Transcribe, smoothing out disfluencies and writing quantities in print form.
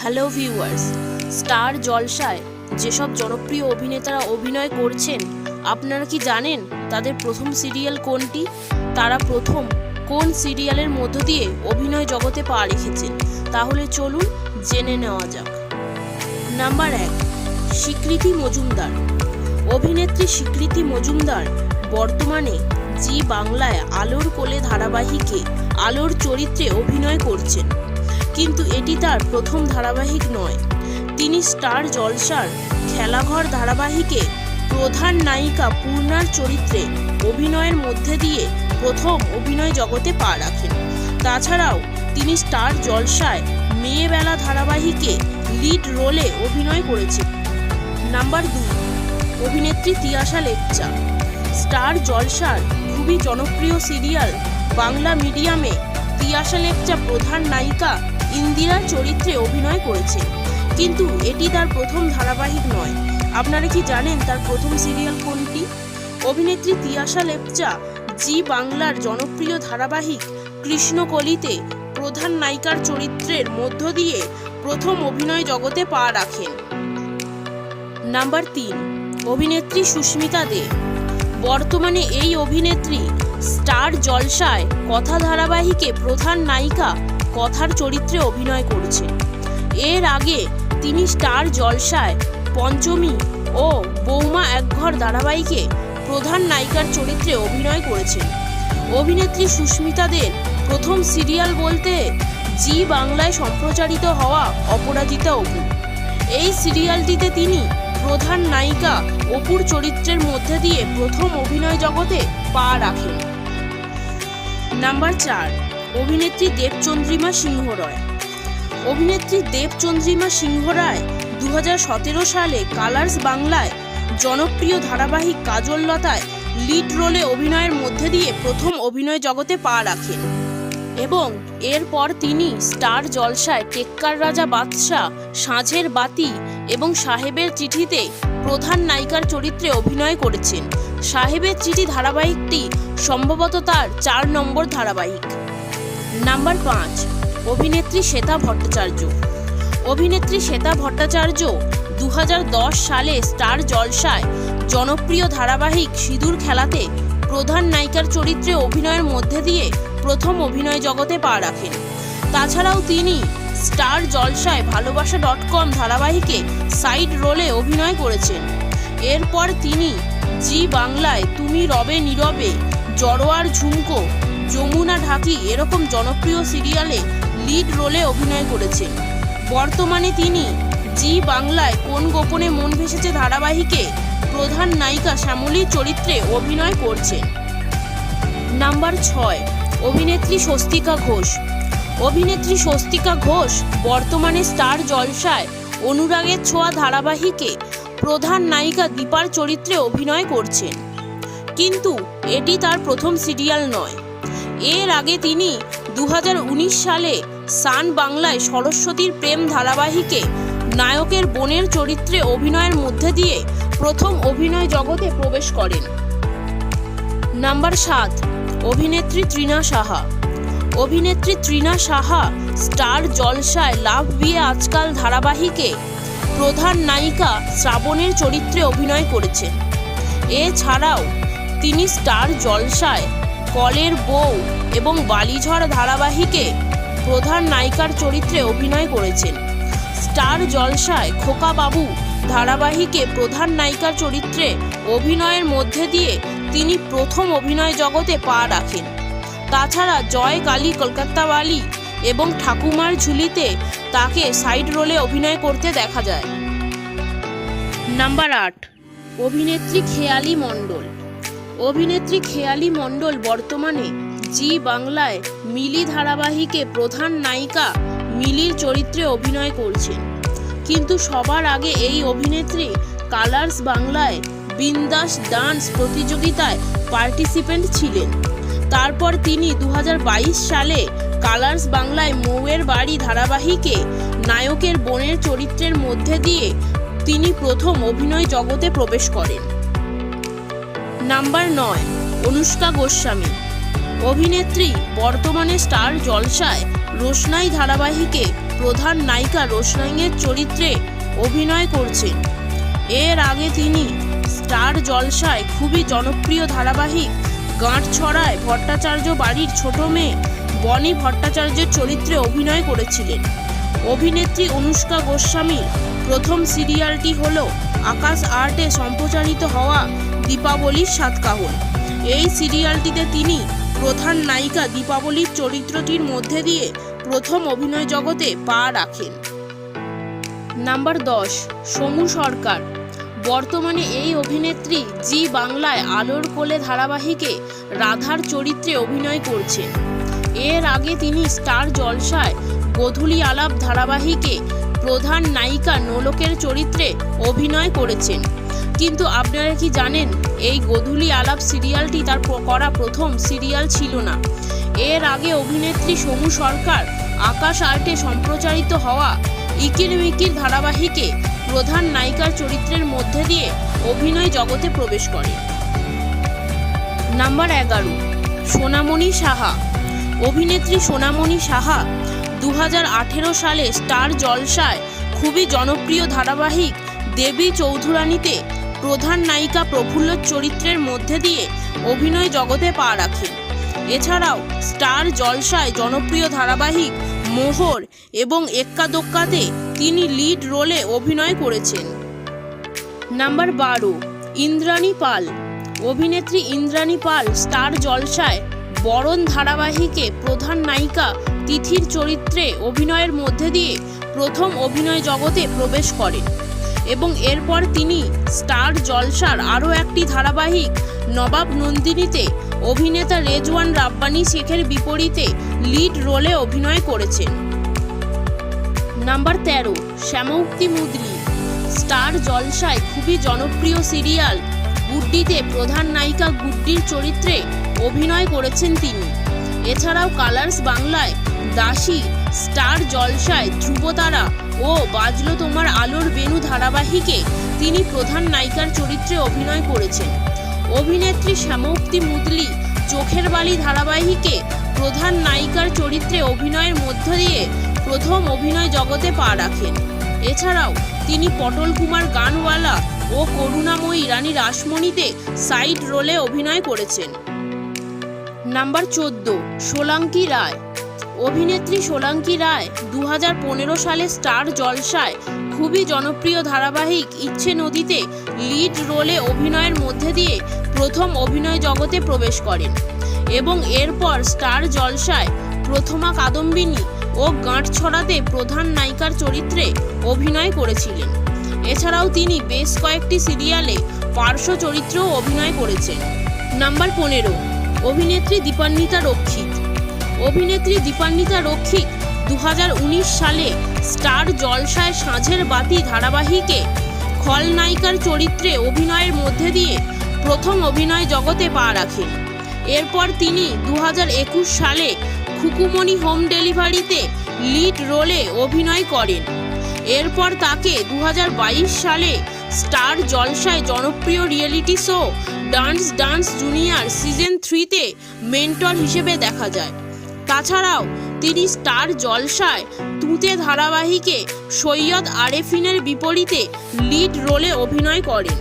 Hello viewers, star জলসায় যেসব জনপ্রিয় অভিনেতারা অভিনয় করছেন আপনারা কি জানেন তাদের প্রথম সিরিয়াল কোনটি? তারা প্রথম কোন সিরিয়ালের মধ্য দিয়ে অভিনয় জগতে পা রেখেছেন? তাহলে চলুন জেনে নেওয়া যাক। নাম্বার 1, স্বীকৃতি মজুমদার। অভিনেত্রী স্বীকৃতি মজুমদার বর্তমানে জি বাংলায় আলোর কোলে ধারাবাহিকে আলোর চরিত্রে অভিনয় করছেন, কিন্তু এটি তার প্রথম ধারাবাহিক নয়। তিনি স্টার জলসার খেলাঘর ধারাবাহিকে প্রধান নায়িকা পূর্ণার চরিত্রে অভিনয়ের মধ্যে দিয়ে প্রথম অভিনয় জগতে পা রাখেন। তাছাড়াও তিনি স্টার জলসায় মেয়েবেলা ধারাবাহিকে লিড রোলে অভিনয় করেছেন। নাম্বার 2, অভিনেত্রী তিয়াশা লেপচা। স্টার জলসার খুবই জনপ্রিয় সিরিয়াল বাংলা মিডিয়ামে তিয়াশা লেপচা প্রধান নায়িকা ইন্দিরার চরিত্রে অভিনয় করেছে, কিন্তু এটি তার প্রথম ধারাবাহিক নয়। আপনারা কি জানেন তার প্রথম সিরিয়াল কোনটি? অভিনেত্রী তিয়াশা লেপচা জি বাংলার জনপ্রিয় ধারাবাহিক কৃষ্ণকলিতে প্রধান নায়িকার চরিত্রের মধ্য দিয়ে প্রথম অভিনয় জগতে পা রাখেন। নাম্বার 3, অভিনেত্রী সুস্মিতা দে। বর্তমানে এই অভিনেত্রী স্টার জলসায় কথা ধারাবাহিকে প্রধান নায়িকা কথার চরিত্রে অভিনয় করছে। এর আগে তিনি স্টার জলসায় পঞ্চমী ও বৌমা একঘর ধারাবাহিকে প্রধান নায়িকার চরিত্রে অভিনয় করেছেন। অভিনেত্রী সুস্মিতা দের প্রথম সিরিয়াল বলতে জি বাংলায় সম্প্রচারিত হওয়া অপরাজিতা অপু। এই সিরিয়ালটিতে তিনি প্রধান নায়িকা অপুর চরিত্রের মধ্যে দিয়ে প্রথম অভিনয় জগতে পা রাখেন। নাম্বার 4, অভিনেত্রী দেবচন্দ্রিমা সিংহ রায়। অভিনেত্রী দেবচন্দ্রিমা সিংহ রায় 2017 সালে কালার্স বাংলায় জনপ্রিয় ধারাবাহিক কাজল লতায় লিড রোলে অভিনয়ের মধ্যে দিয়ে প্রথম অভিনয় জগতে পা রাখেন এবং এরপর তিনি স্টার জলসায় টেক্কার রাজা বাদশাহ, সাঁঝের বাতি এবং সাহেবের চিঠিতে প্রধান নায়িকার চরিত্রে অভিনয় করেছেন। সাহেবের চিঠি ধারাবাহিকটি সম্ভবত তার 4 নম্বর ধারাবাহিক। নাম্বার 5, অভিনেত্রী শ্বেতা ভট্টাচার্য। অভিনেত্রী শ্বেতা ভট্টাচার্য 2010 সালে স্টার জলসায় জনপ্রিয় ধারাবাহিক সিঁদুর খেলাতে প্রধান নায়িকার চরিত্রে অভিনয়ের মধ্যে দিয়ে প্রথম অভিনয় জগতে পা রাখেন। তাছাড়াও তিনি স্টার জলসায় ভালোবাসা.com ধারাবাহিকে সাইড রোলে অভিনয় করেছেন। এরপর তিনি জি বাংলায় তুমি রবে নীরবে, জড়োয়ার ঝুমকো, যমুনা ঢাকি এরকম জনপ্রিয় সিরিয়ালে লিড রোলে অভিনয় করেছেন। বর্তমানে তিনি জি বাংলায় কোন গোপনে মন ভেসেছে ধারাবাহিকে প্রধান নায়িকা শ্যামলীর চরিত্রে অভিনয় করছেন। নাম্বার 6, অভিনেত্রী স্বস্তিকা ঘোষ। অভিনেত্রী স্বস্তিকা ঘোষ বর্তমানে স্টার জলসায় অনুরাগের ছোঁয়া ধারাবাহিকে প্রধান নায়িকা দীপার চরিত্রে অভিনয় করছেন, কিন্তু এটি তার প্রথম সিরিয়াল নয়। এর আগে তিনি 2019 সালে সান বাংলায় সরস্বতীর প্রেম ধারাবাহিকে নায়কের বোনের চরিত্রে অভিনয়ের মধ্যে দিয়ে প্রথম অভিনয় জগতে প্রবেশ করেন। নাম্বার 7, অভিনেত্রী তৃণা সাহা। অভিনেত্রী তৃণা সাহা স্টার জলসায় লাভ বিয়ে আজকাল ধারাবাহিকে প্রধান নায়িকা শ্রাবণের চরিত্রে অভিনয় করেছেন। এছাড়াও তিনি স্টার জলসায় কলের বউ এবং বালিঝড় ধারাবাহিকে প্রধান নায়িকার চরিত্রে অভিনয় করেছেন। স্টার জলসায় খোকা বাবু ধারাবাহিকে প্রধান নায়িকার চরিত্রে অভিনয়ের মধ্যে দিয়ে তিনি প্রথম অভিনয় জগতে পা রাখেন। তাছাড়া জয় কালী কলকাতাওয়ালি এবং ঠাকুমার ঝুলিতে তাকে সাইড রোলে অভিনয় করতে দেখা যায়। নাম্বার 8, অভিনেত্রী খেয়ালি মণ্ডল। অভিনেত্রী খেয়ালি মণ্ডল বর্তমানে জি বাংলায় মিলি ধারাবাহিকে প্রধান নায়িকা মিলির চরিত্রে অভিনয় করছেন, কিন্তু সবার আগে এই অভিনেত্রী কালার্স বাংলায় বিন্দাস ডান্স প্রতিযোগিতায় পার্টিসিপেন্ট ছিলেন। তারপর তিনি 2022 সালে কালার্স বাংলায় মৌয়ের বাড়ি ধারাবাহিকে নায়কের বোনের চরিত্রের মধ্যে দিয়ে তিনি প্রথম অভিনয় জগতে প্রবেশ করেন। নাম্বার 9, অনুষ্কা গোস্বামী। অভিনেত্রী বর্তমানে স্টার জলসায় রোশনাই ধারাবাহিকে প্রধান নায়িকা রোশনাইয়ের চরিত্রে অভিনয় করছেন। এর আগে তিনি স্টার জলসায় খুবই জনপ্রিয় ধারাবাহিক গাঁটছড়ায় ভট্টাচার্য বাড়ির ছোট মেয়ে বনি ভট্টাচার্যের চরিত্রে অভিনয় করেছিলেন। অভিনেত্রী অনুষ্কা গোস্বামীর প্রথম সিরিয়ালটি হল আকাশ আর্টে সম্প্রচারিত হওয়া দীপাবলির সাতকাহন। এই সিরিয়ালটিতে তিনি প্রধান নায়িকা দীপাবলির চরিত্রটির মধ্যে দিয়ে প্রথম অভিনয় জগতে পা রাখেন। নাম্বার 10, সমু সরকার। বর্তমানে এই অভিনেত্রী জি বাংলায় আলোর কোলে ধারাবাহিকে রাধার চরিত্রে অভিনয় করছেন। এর আগে তিনি স্টার জলসায় গোধূলি আলাপ ধারাবাহিকে প্রধান নায়িকা নোলকের চরিত্রে অভিনয় করেছেন। কিন্তু আপনারা কি জানেন, এই গোধূলি আলাপ সিরিয়ালটি তার করা প্রথম সিরিয়াল ছিল না। এর আগে অভিনেত্রী সমু সরকার আকাশ আর্টে সম্প্রচারিত হওয়া ইকির মিকির ধারাবাহিকে প্রধান নায়িকার চরিত্রের মধ্যে দিয়ে অভিনয় জগতে প্রবেশ করে। নাম্বার 11, সোনামণি সাহা। অভিনেত্রী সোনামণি সাহা 2018 সালে স্টার জলসায় খুবই জনপ্রিয় ধারাবাহিক দেবী চৌধুরানীতে প্রধান নায়িকা প্রফুল্লর চরিত্রের মধ্যে দিয়ে অভিনয় জগতে পা রাখেন। এছাড়াও স্টার জলসায় জনপ্রিয় ধারাবাহিক মোহর এবং এক্কা দোক্কাতে তিনি লিড রোলে অভিনয় করেছেন। নাম্বার 12, ইন্দ্রাণী পাল। অভিনেত্রী ইন্দ্রাণী পাল স্টার জলসায় বরণ ধারাবাহিকে প্রধান নায়িকা তিথির চরিত্রে অভিনয়ের মধ্যে দিয়ে প্রথম অভিনয় জগতে প্রবেশ করেন এবং এরপর তিনি স্টার জলসার আরও একটি ধারাবাহিক নবাব নন্দিনীতে অভিনেতা রেজওয়ান রাব্বানি শেখের বিপরীতে লিড রোলে অভিনয় করেছেন। নাম্বার 13, শ্যামউক্তি মুদলি। স্টার জলসায় খুবই জনপ্রিয় সিরিয়াল গুড্ডিতে প্রধান নায়িকা গুড্ডির চরিত্রে অভিনয় করেছেন তিনি। এছাড়াও কালার্স বাংলায় দাসী, স্টার জলসায় ধ্রুবতারা ও বাজলো তোমার আলোর বেনু ধারাবাহিকে তিনি প্রধান নায়িকার চরিত্রে অভিনয় করেছেন। অভিনেত্রী শ্যামউক্তি মুদলি চোখের বালি ধারাবাহিকে প্রধান নায়িকার চরিত্রে অভিনয়ের মধ্য দিয়ে প্রথম অভিনয় জগতে পা রাখেন। এছাড়াও তিনি পটল কুমার গানওয়ালা ও করুণাময়ী রানী রাসমণিতে সাইড রোলে অভিনয় করেছেন। নাম্বার 14, সোলাঙ্কি রায়। অভিনেত্রী সোলাঙ্কি রায় 2015 সালে স্টার জলসায় খুবই জনপ্রিয় ধারাবাহিক ইচ্ছে নদীতে লিড রোলে অভিনয়ের মধ্যে দিয়ে প্রথম অভিনয় জগতে প্রবেশ করেন এবং এরপর স্টার জলসায় প্রথমা কাদম্বিনী ও গাঁটছড়াতে প্রধান নায়িকার চরিত্রে অভিনয় করেছিলেন। এছাড়াও তিনি বেশ কয়েকটি সিরিয়ালে পার্শ্ব চরিত্রেও অভিনয় করেছেন। নাম্বার 15, অভিনেত্রী দীপান্বিতা রক্ষিত। অভিনেত্রী দীপান্বিতা রক্ষিত 2019 সালে স্টার জলসায় সাঁঝের বাতি ধারাবাহিকে খলনায়িকার চরিত্রে অভিনয়ের মধ্যে দিয়ে প্রথম অভিনয় জগতে পা রাখেন। এরপর তিনি 2021 সালে খুকুমণি হোম ডেলিভারিতে লিড রোলে অভিনয় করেন। এরপর তাকে 2022 সালে স্টার জলসায় জনপ্রিয় reality show dance junior season 3তে মেন্টর হিসেবে দেখা যায়। তাছাড়াও তিনি স্টার জলসায় তুতে ধারাবাহিকে সৈয়দ আরেফিনের বিপরীতে লিড রোলে অভিনয় করেন।